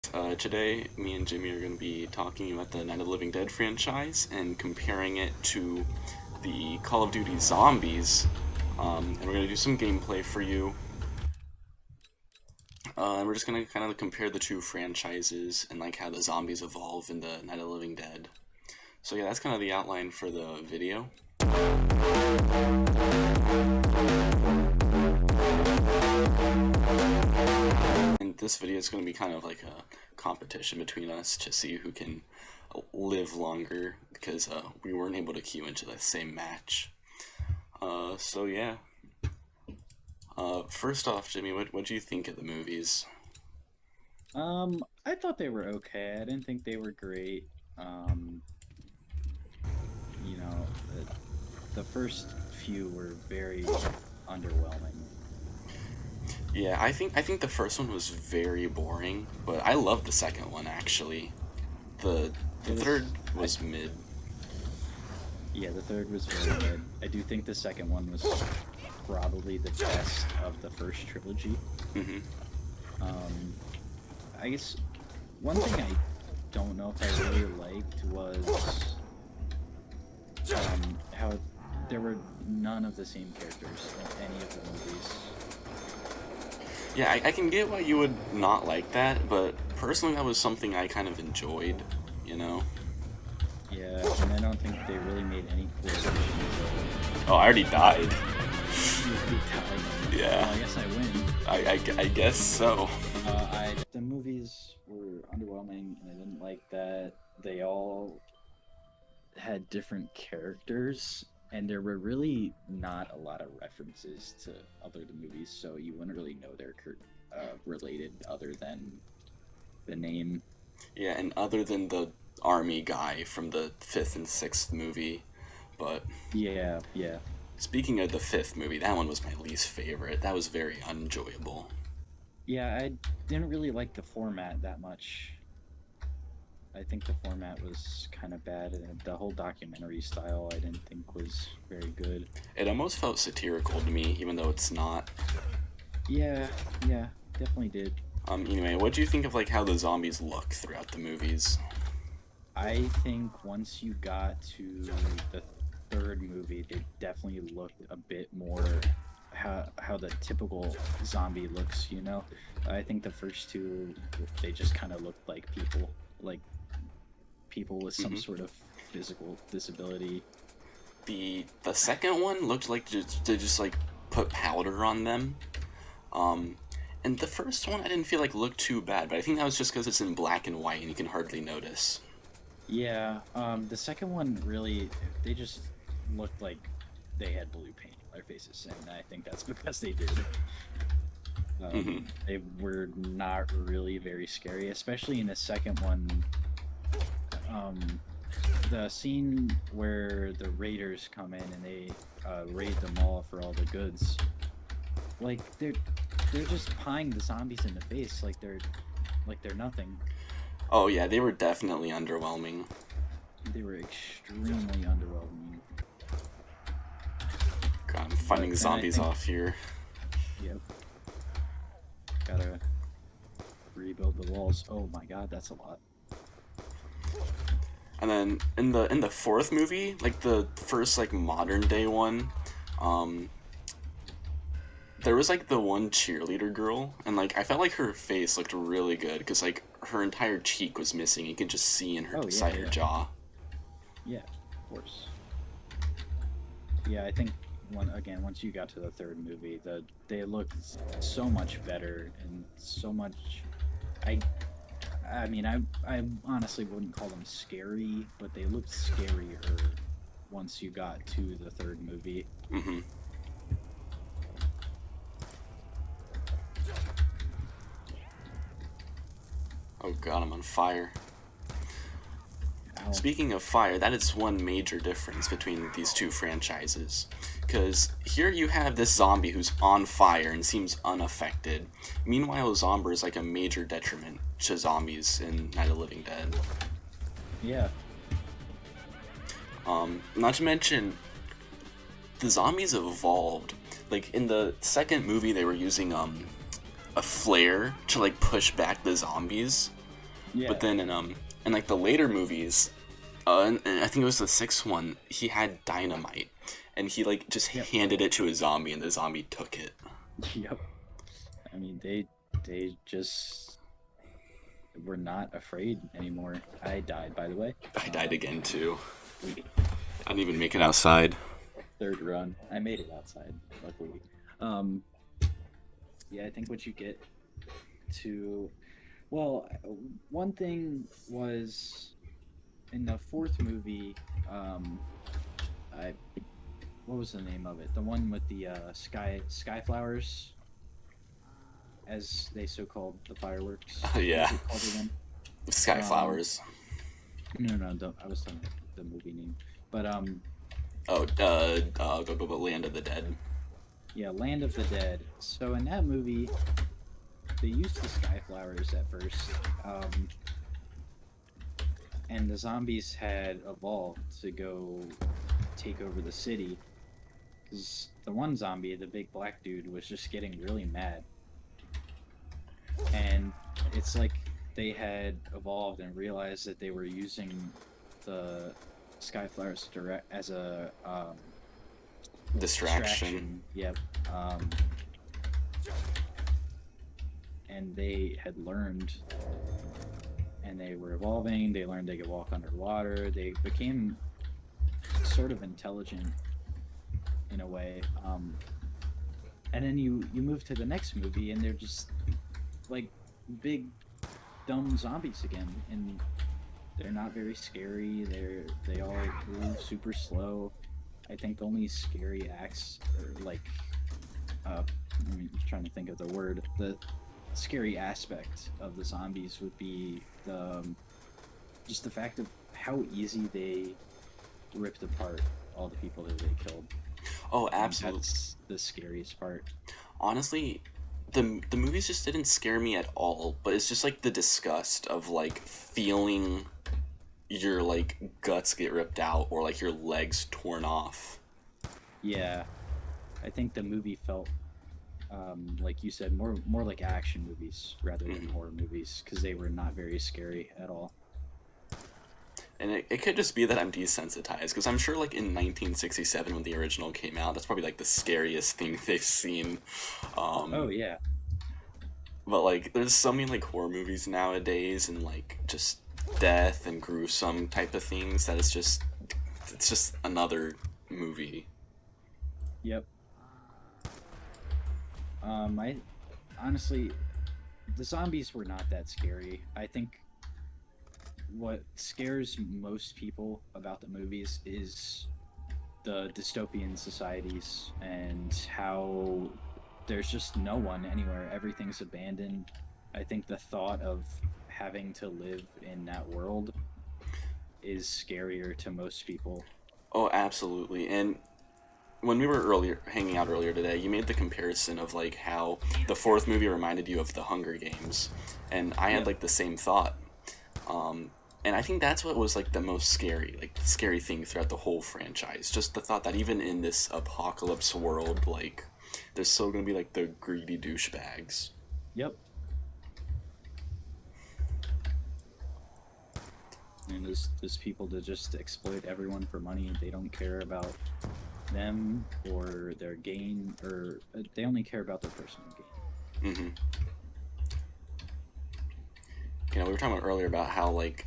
Today, me and Jimmy are going to be talking about the Night of the Living Dead franchise and comparing it to the Call of Duty Zombies. And we're going to do some gameplay for you. And we're just going to kind of compare the two franchises and like how the zombies evolve in the Night of the Living Dead. So yeah, that's kind of the outline for the video. And this video is going to be kind of like a competition between us to see who can live longer because we weren't able to queue into the same match. So yeah. First off, Jimmy, what do you think of the movies? I thought they were okay. I didn't think they were great. You know, the first few were very underwhelming. Yeah, I think the first one was very boring, but I loved the second one actually. The It third was, was mid. yeah, the third was very good. I do think the second one was probably the best of the first trilogy. Hmm. I guess one thing I don't know if I really liked was how there were none of the same characters in any of the movies. Yeah, I can get why you would not like that, but personally that was something I kind of enjoyed, you know? Yeah, and I don't think they really made any cool additions. Oh, I already died. Yeah, Well, I guess I win. I guess so. The movies were underwhelming, and I didn't like that they all had different characters, and there were really not a lot of references to other movies, so you wouldn't really know they're related other than the name. Yeah, and other than the army guy from the fifth and sixth movie, but Yeah, yeah. speaking of the fifth movie, that one was my least favorite. That was very unenjoyable. Yeah, I didn't really like the format that much. I think the format was kind of bad, and the whole documentary style I didn't think was very good. It almost felt satirical to me, even though it's not. Yeah, yeah, definitely did. Anyway, what do you think of like how the zombies look throughout the movies? I think once you got to the third movie, they definitely looked a bit more how the typical zombie looks. I think the first two they just kind of looked like people with some Hmm. sort of physical disability. The second one looked like they just like put powder on them. Um, and the first one I didn't feel like looked too bad, but I think that was just because it's in black and white and you can hardly notice. Yeah, the second one really they just looked like they had blue paint on their faces, and I think that's because they did. Hmm. They were not really very scary, especially in the second one. Um, the scene where the raiders come in and they raid the mall for all the goods, like they're just pieing the zombies in the face like they're nothing. Oh yeah, they were definitely underwhelming. They were extremely underwhelming. God, I'm But fighting then I zombies think, off here. yep, gotta rebuild the walls. Oh my god, that's a lot. And then in the fourth movie, like the first like modern day one, um, there was like the one cheerleader girl, and like I felt like her face looked really good because like her entire cheek was missing. You could just see in her Oh yeah, side of her yeah, jaw. yeah, of course. Yeah, I think once you got to the third movie, they looked so much better and so much. I I mean, I honestly wouldn't call them scary, but they looked scarier once you got to the third movie. Hmm. Oh God, I'm on fire. Ow. Speaking of fire, that is one major difference between these two franchises. Because here you have this zombie who's on fire and seems unaffected. Meanwhile, Zombie is like a major detriment to zombies in Night of the Living Dead. Yeah, Not to mention, the zombies evolved. Like in the second movie, they were using a flare to like push back the zombies. But Yeah. then in like the later movies, and I think it was the sixth one, he had dynamite, and he like just Yep. handed it to a zombie, and the zombie took it. Yep. I mean, they just were not afraid anymore. I died, by the way. I died again too. We I didn't even make it outside. third run. I made it outside, luckily. Um, yeah, I think what you get to, well, one thing was in the fourth movie. I what was the name of it? The one with the sky flowers, as they so called the fireworks. What Yeah, was it called again? sky Um, flowers. no, I was talking about the movie name, but Oh, Land of the Dead. yeah, Land of the Dead. So in that movie, they used the sky flowers at first, and the zombies had evolved to go take over the city. Because the one zombie, the big black dude, was just getting really mad, and it's like they had evolved and realized that they were using the sky flowers direct as a Distraction. Yep. Um, and they had learned, and they were evolving. They learned they could walk underwater. They became sort of intelligent in a way. And then you move to the next movie, and they're just like big dumb zombies again, and they're not very scary. They all move super slow. I think the only scary acts are like I'm trying to think of the word. The scary aspect of the zombies would be just the fact of how easy they ripped apart all the people that they killed. Oh, I think absolutely. that's the scariest part. Honestly, the movies just didn't scare me at all. But it's just like the disgust of like feeling your like guts get ripped out or like your legs torn off. Yeah, I think the movie felt like you said, more like action movies rather than Hmm. horror movies because they were not very scary at all. And it could just be that I'm desensitized because I'm sure like in 1967 when the original came out, that's probably like the scariest thing they've seen. Oh Um, yeah, but like there's so many like horror movies nowadays and like just death and gruesome type of things that it's just another movie. yep. I honestly, the zombies were not that scary. I think what scares most people about the movies is the dystopian societies and how there's just no one anywhere. Everything's abandoned. I think the thought of having to live in that world is scarier to most people. Oh, absolutely. And when we were earlier hanging out earlier today, you made the comparison of like how the fourth movie reminded you of the Hunger Games, and I had Yep. like the same thought. And I think that's what was like the most scary, like the scary thing throughout the whole franchise. Just the thought that even in this apocalypse world, like there's still gonna be like the greedy douchebags. Yep. And there's people that just exploit everyone for money. They don't care about them or their gain, or they only care about their personal gain. Hmm. We were talking about earlier about how like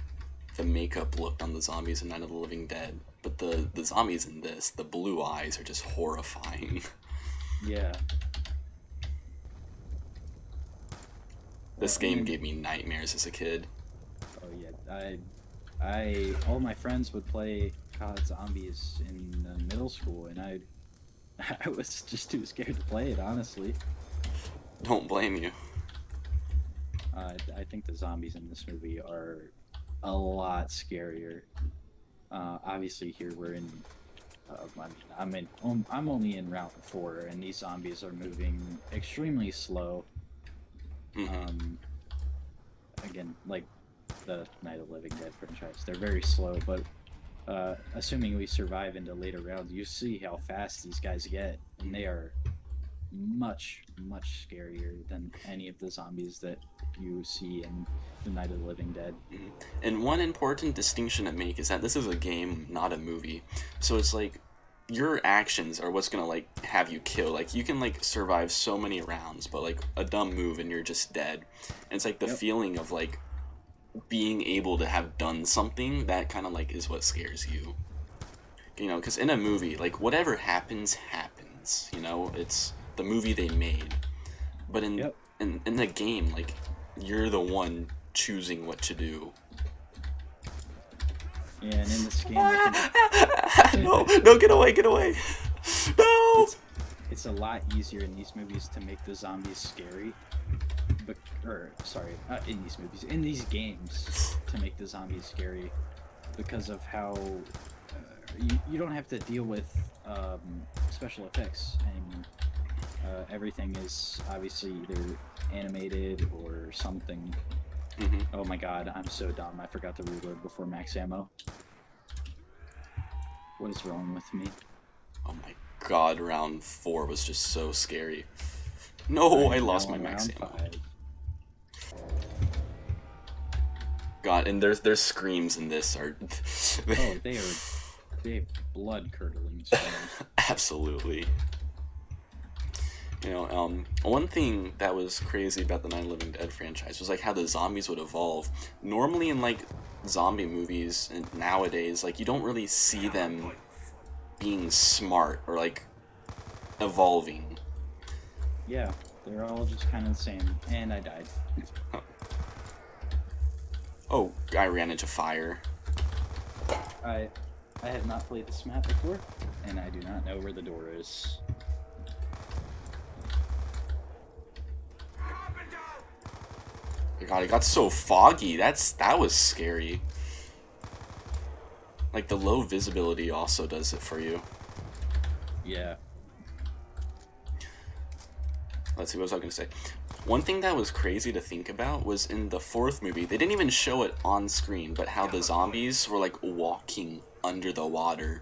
the makeup looked on the zombies in Night of the Living Dead, but the zombies in this, the blue eyes are just horrifying. Yeah. This Well, game and gave me nightmares as a kid. oh yeah, all my friends would play COD Zombies in middle school, and I was just too scared to play it. Honestly, Don't blame you. I think the zombies in this movie are a lot scarier. Obviously, here we're in. I mean, I'm only in round four, and these zombies are moving extremely slow. Hmm. Um, again, like the Night of the Living Dead franchise, they're very slow. But assuming we survive into later rounds, you see how fast these guys get, and they are much scarier than any of the zombies that you see in the Night of the Living Dead. Mhm. And one important distinction to make is that this is a game, not a movie. So it's like your actions are what's gonna like have you kill. Like you can like survive so many rounds, but like a dumb move and you're just dead. And it's like the Yep. feeling of like being able to have done something that kind of like is what scares you. You know, because in a movie, like whatever happens, happens. You know, it's the movie they made. But Yep. in the game, like you're the one choosing what to do. Yeah, and in this game, I think No, no, get away, get away. No. it's a lot easier in these movies to make the zombies scary. But, or sorry, not in these movies, in these games to make the zombies scary because of how you don't have to deal with special effects anymore. Everything is obviously either animated or something. Mm-hmm. Oh my god, I'm so dumb. I forgot to reload before max ammo. What is wrong with me? Oh my god, round 4 was just so scary. No, I lost my max ammo. 5. God, and there's screams in this are Oh, they have blood curdling screams. absolutely. You know, one thing that was crazy about the Night of the Living Dead franchise was like how the zombies would evolve. Normally in like zombie movies and nowadays, like you don't really see them being smart or like evolving. Yeah, they're all just kind of the same. And I died. Oh, I ran into fire. I have not played this map before, and I do not know where the door is. God, it got so foggy. That was scary. Like the low visibility also does it for you. Yeah. Let's see, what was I going to say? One thing that was crazy to think about was in the 4th movie, they didn't even show it on screen, but how the zombies were like walking under the water.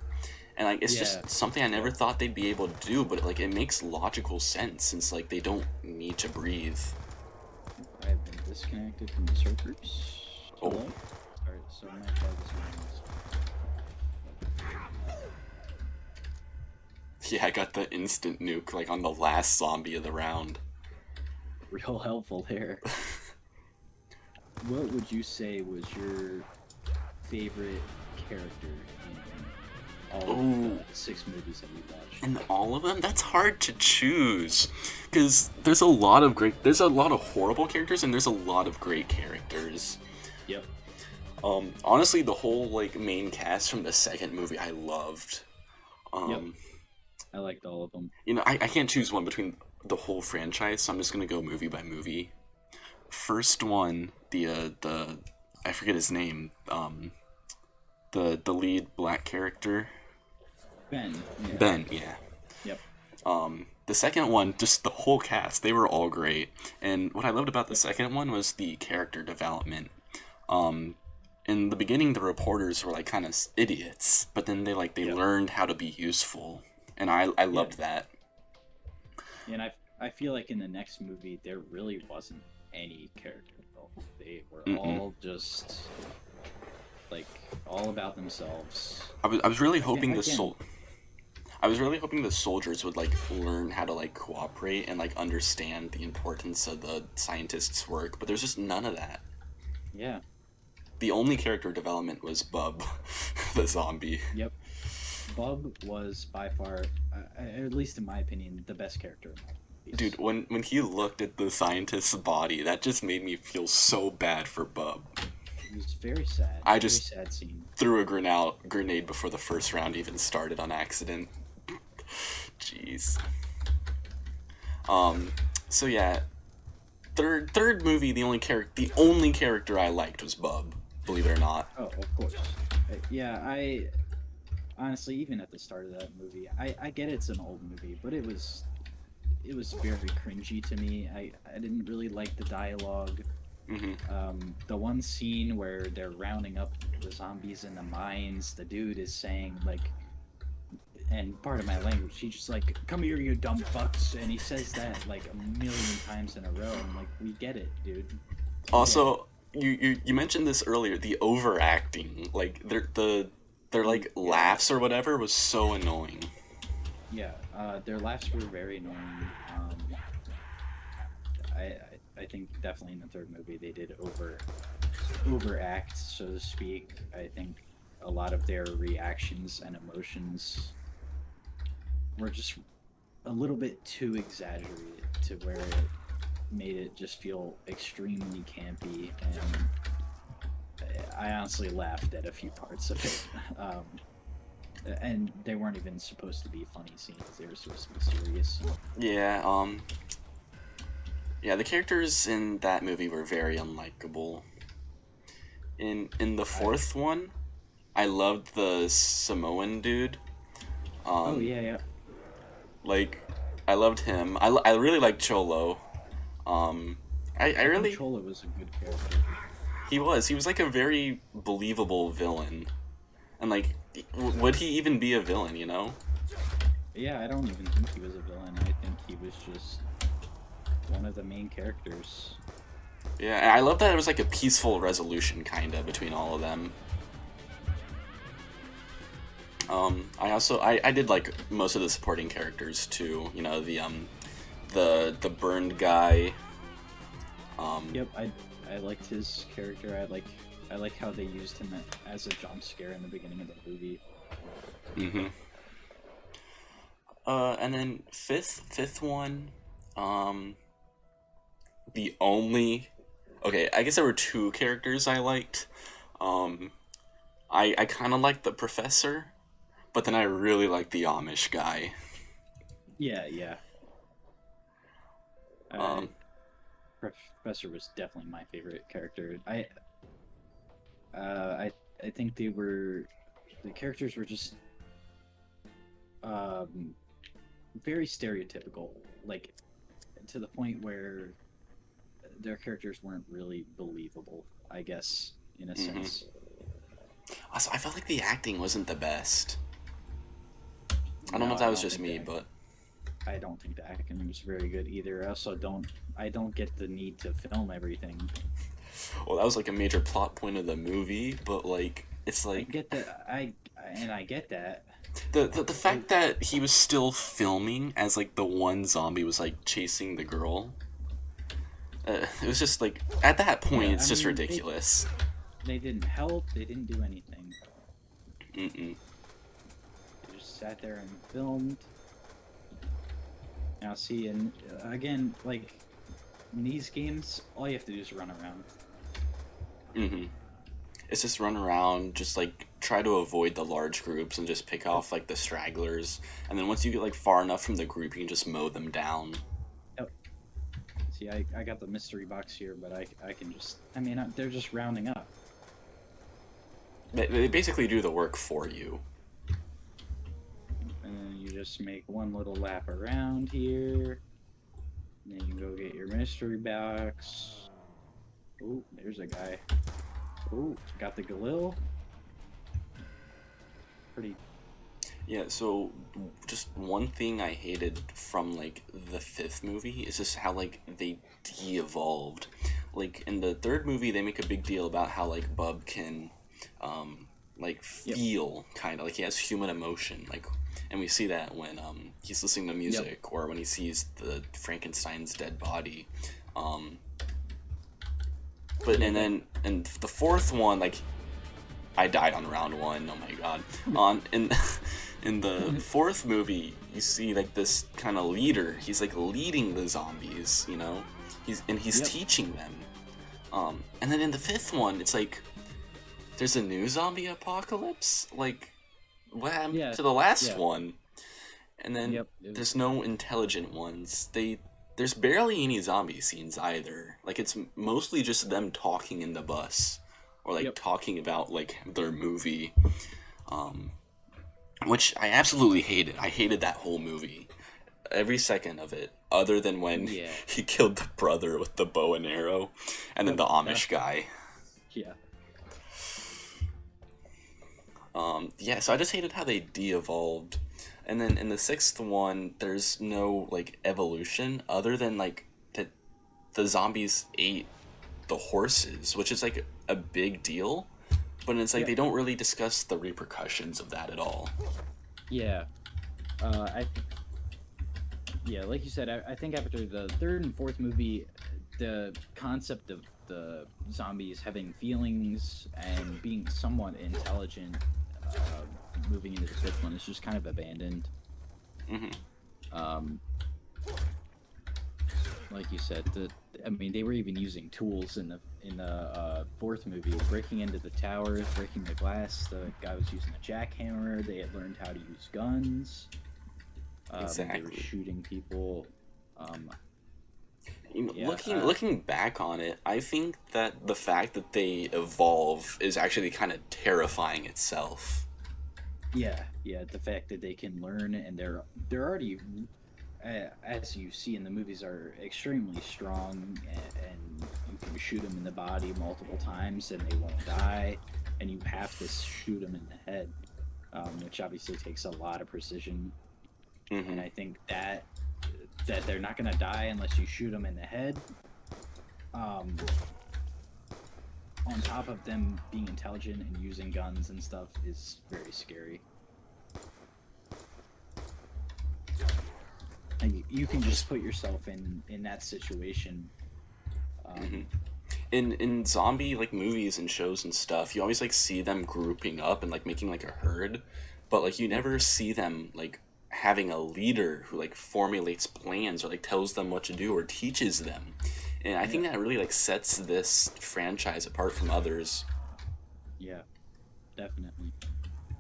And like it's just something I never thought they'd be able to do, but like it makes logical sense since like they don't need to breathe. I have been disconnected from the servers. Oh. Hello? Alright, so I might try this one. Yeah, I got the instant nuke like on the last zombie of the round. Real helpful there. What would you say was your favorite character in all of the 6 movies that we watched? And all of them? That's hard to choose. Because there's a lot of horrible characters and there's a lot of great characters. Yep. Honestly, the whole like main cast from the 2nd movie I loved. Yep. I liked all of them. You know, I can't choose one between the whole franchise, so I'm just gonna go movie by movie. First one, the I forget his name. The lead black character. Ben. Yeah. Ben, yeah. Yep. The second one, just the whole cast, they were all great. And what I loved about the second one was the character development. In the beginning, the reporters were like kind of idiots, but then they learned how to be useful, and I loved that. And I feel like in the next movie there really wasn't any character development. They were all just like all about themselves. I was really hoping again, I was really hoping the soldiers would like learn how to like cooperate and like understand the importance of the scientists' work, but there's just none of that. Yeah. The only character development was Bub, the zombie. Yep. Bub was by far, at least in my opinion, the best character. Dude, when he looked at the scientist's body, that just made me feel so bad for Bub. It was very sad. I just sad scene. threw a grenade before the first round even started on accident. Jeez. So yeah, third movie, the only character I liked was Bub. Believe it or not. Oh, of course. Yeah, I honestly, even at the start of that movie, I get it's an old movie, but it was very cringy to me. I didn't really like the dialogue. Mm-hmm. The one scene where they're rounding up the zombies in the mines, the dude is saying like, and part of my language, he's just like, "Come here, you dumb fucks," and he says that like a million times in a row. I'm like, we get it, dude. We get it. Also, you mentioned this earlier. The overacting, like their like Yeah, laughs or whatever, was so annoying. yeah. Their laughs were very annoying. I, I I think definitely in the third movie they did overact, so to speak. I think a lot of their reactions and emotions were just a little bit too exaggerated to where it made it just feel extremely campy, and I honestly laughed at a few parts of it. And they weren't even supposed to be funny scenes; they were supposed to be serious. Yeah, yeah, the characters in that movie were very unlikable. In the I fourth one, I loved the Samoan dude. Oh Um, yeah, yeah. like, I loved him. I really liked Cholo. Um, I I think really Chola was a good character. he was like a very believable villain, and like, would he even be a villain? You know? Yeah, I don't even think he was a villain. I think he was just one of the main characters. Yeah, and I love that it was like a peaceful resolution kinda between all of them. I did like most of the supporting characters too. You know, the burned guy. Yep, I liked his character. I like how they used him as a jump scare in the beginning of the movie. Mm-hmm. And then fifth one, um, the only, okay, I guess there were two characters I liked. Um, I kind of liked the professor, but then I really liked the Amish guy. Yeah, yeah. Um, Professor was definitely my favorite character. Uh, I, I think the characters were just um, very stereotypical, like to the point where their characters weren't really believable. I guess in a mhm. sense. Also, I felt like the acting wasn't the best. I don't know No, if that was just me, but I don't think the acting was very good either. I don't get the need to film everything. well, that was like a major plot point of the movie. But like, it's I like get that I get that. the It, fact that he was still filming as like the one zombie was like chasing the girl. It was just like at that point, yeah, I it's just mean ridiculous. they didn't help. They didn't do anything. Mm-mm. They just sat there and filmed. Now see, and again, like in these games, all you have to do is run around. Mm-hmm. It's just run around, just like try to avoid the large groups and just pick Yep. off like the stragglers. And then once you get like far enough from the group, you can just mow them down. Yep. See, I got the mystery box here, but I can just. I mean, they're just rounding up. They basically do the work for you. And then you just make one little lap around here. And then you go get your mystery box. Ooh, there's a guy. Ooh, got the Galil. Pretty. Yeah, so just one thing I hated from like the fifth movie is just how like they de-evolved. Like in the third movie, they make a big deal about how like Bub can, like Yep. feel kind of like he has human emotion. Like, and we see that when he's listening to Yep. music or when he sees the Frankenstein's dead body. Um, but Yeah. and then in the fourth one, like I died on round one. Oh my god. On in in the fourth movie, you see like this kind of leader. He's like leading the zombies, you know. He's Yep. teaching them. And then in the fifth one, it's like there's a new zombie apocalypse. Like what happened Yeah. to the last Yeah. one? And then Yep. there's no intelligent ones. There's barely any zombie scenes either. Like it's mostly just them talking in the bus or like Yep. talking about like their movie, um, which I absolutely hated. I hated that whole movie, every second of it, other than when Yeah. he killed the brother with the bow and arrow, and then Yep. the Amish guy. Yeah. Yeah, so I just hated how they de-evolved, And then in the sixth one, there's no like evolution other than like that the zombies ate the horses, which is like a big deal. But it's like Yeah. they don't really discuss the repercussions of that at all. Yeah. I yeah, like you said, I think after the third and fourth movie, the concept of the zombies having feelings and being somewhat intelligent, moving into the fifth one, is just kind of abandoned. Hmm. Um, like you said, I mean, they were even using tools in the fourth movie, breaking into the towers, breaking the glass. The guy was using a jackhammer. They had learned how to use guns. They were Exactly. shooting people. Um, yeah, Looking back on it, I think that the fact that they evolve is actually kind of terrifying itself. yeah. The fact that they can learn and they're already, as you see in the movies, are extremely strong, and you can shoot them in the body multiple times and they won't die, and you have to shoot them in the head, which obviously takes a lot of precision. And Hmm. I think that they're not gonna die unless you shoot them in the head. Um, on top of them being intelligent and using guns and stuff is very scary. And you can just put yourself in that situation. Hmm. Um, In zombie like movies and shows and stuff, you always like see them grouping up and like making like a herd, but like you yep, never see them like having a leader who like formulates plans or like tells them what to do or teaches them. And I yeah, think that really like sets this franchise apart from others. yeah, definitely.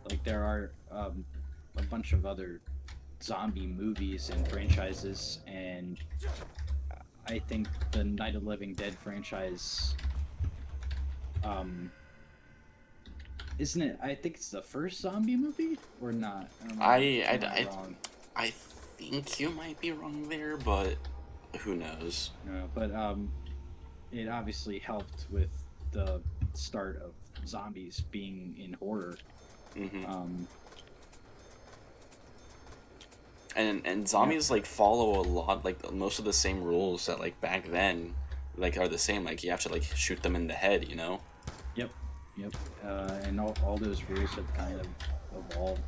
Like there are a bunch of other zombie movies and franchises, and I think the Night of the Living Dead franchise, um, isn't it? I think it's the first zombie movie, or not? I Am I I, wrong? I think you might be wrong there, but who knows? No, but it obviously helped with the start of zombies being in horror. Hmm. Um, And yeah, zombies like follow a lot like most of the same rules that like back then like are the same. Like you have to like shoot them in the head, you know? yep, yep. And all those rules have kind of evolved,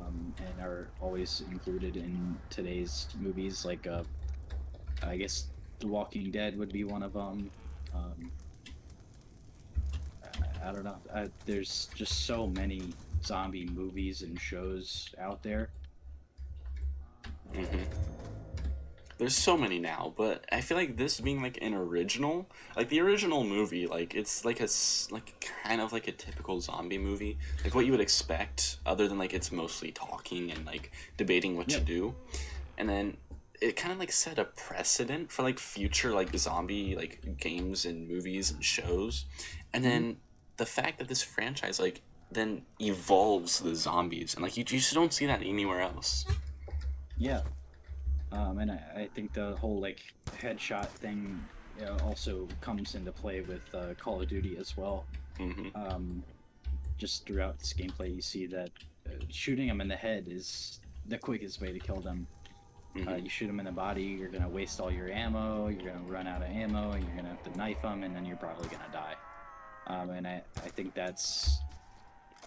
and are always included in today's movies. Like, I guess The Walking Dead would be one of them. Um, I don't know. There's just so many zombie movies and shows out there. Hmm. There's so many now, but I feel like this being like an original, like the original movie, like it's like like kind of like a typical zombie movie, like what you would expect, other than like it's mostly talking and like debating what to Yep. do, and then it kind of like set a precedent for like future like zombie like games and movies and shows, and Hmm. then the fact that this franchise like then evolves the zombies and like you just don't see that anywhere else. Yeah. And I think the whole like headshot thing, also comes into play with Call of Duty as well. Hmm. Um, just throughout this gameplay, you see that shooting them in the head is the quickest way to kill them. Hmm. You shoot them in the body, you're gonna waste all your ammo, you're gonna run out of ammo, and you're gonna have to knife them, and then you're probably gonna die. And I think that's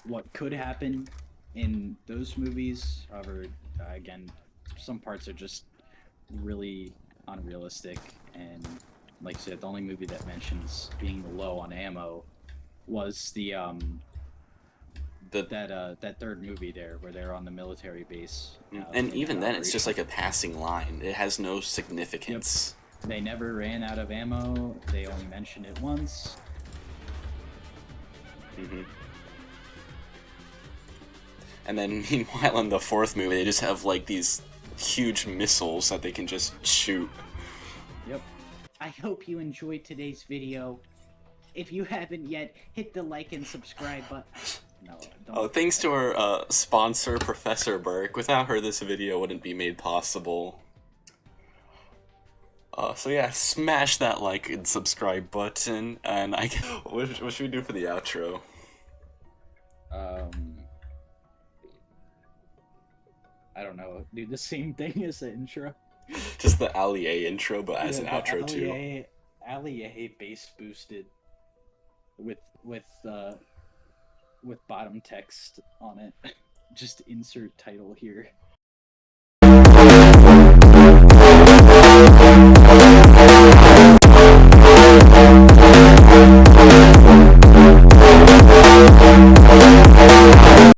what could happen in those movies. However, again, some parts are just really unrealistic. And like I said, the only movie that mentions being low on ammo was the The that third movie there where they're on the military base and in that even then, it's just operation. like a passing line. It has no Yep, significance. they never ran out of ammo. They only mentioned it once. Hmm. And then, meanwhile, in the fourth movie, they just have like these huge missiles that they can just shoot. Yep. I hope you enjoyed today's video. If you haven't yet, hit the like and subscribe button. No, Oh, don't. thanks to our sponsor, Professor Burke. Without her, this video wouldn't be made possible. So yeah, smash that like and subscribe button. And what should we do for the outro? Um, I don't know, do the same thing as the intro. Just the Ali A intro, but as Yeah, an the outro too. Allie bass boosted with with uh with bottom text on it. Just insert title here.